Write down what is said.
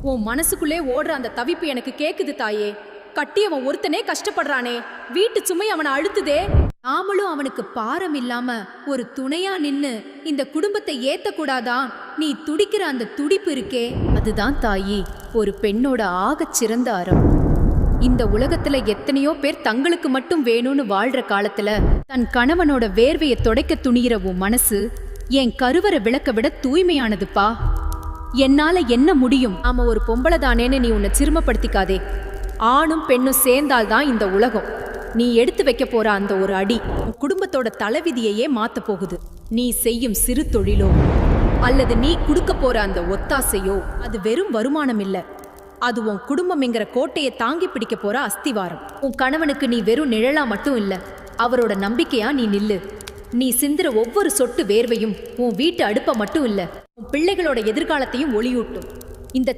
உன் மனசுக்குள்ளே ஓடுற அந்த தவிப்பு எனக்கு கேக்குது தாயே. கட்டியவன் ஒருத்தனே கஷ்டப்படுறானே, வீட்டு சுமை அவனை அழுத்துதே. நாமளும் அவனுக்கு பாரம் இல்லாம ஒரு துணையா நின்னு இந்த குடும்பத்தை ஏத்தக்கூடாதா? நீ துடிக்கிற அந்த துடிப்பு இருக்கே, அதுதான் தாயி ஒரு பெண்ணோட ஆகச் சிறந்த அறம். இந்த உலகத்துல எத்தனையோ பேர் தங்களுக்கு மட்டும் வேணும்னு வாழ்ற காலத்துல தன் கணவனோட வேர்வையை துடைக்க துணிகிற உன் மனசு என் கருவறை விளக்க விட தூய்மையானதுப்பா. என்னால என்ன முடியும்? ஆமா, ஒரு பொம்பளை தானேன்னு நீ உன்னை சிரமப்படுத்திக்காதே. ஆணும் பெண்ணும் சேர்ந்தால்தான் இந்த உலகம். நீ எடுத்து வைக்க போற அந்த ஒரு அடி உன் குடும்பத்தோட தலைவிதியையே மாத்த போகுது. நீ செய்யும் சிறு தொழிலோ அல்லது நீ கொடுக்க போற அந்த ஒத்தாசையோ அது வெறும் வருமானம் இல்ல, அது உன் குடும்பம்ங்கிற கோட்டையை தாங்கி பிடிக்க போற அஸ்திவாரம். உன் கணவனுக்கு நீ வெறும் நிழலா மட்டும் இல்ல, அவரோட நம்பிக்கையா நீ நில்லு. நீ சிந்துற ஒவ்வொரு சொட்டு வேர்வையும் உன் வீட்டு அடுப்ப மட்டும் இல்ல, உன் பிள்ளைகளோட எதிர்காலத்தையும் ஒளியூட்டும். இந்த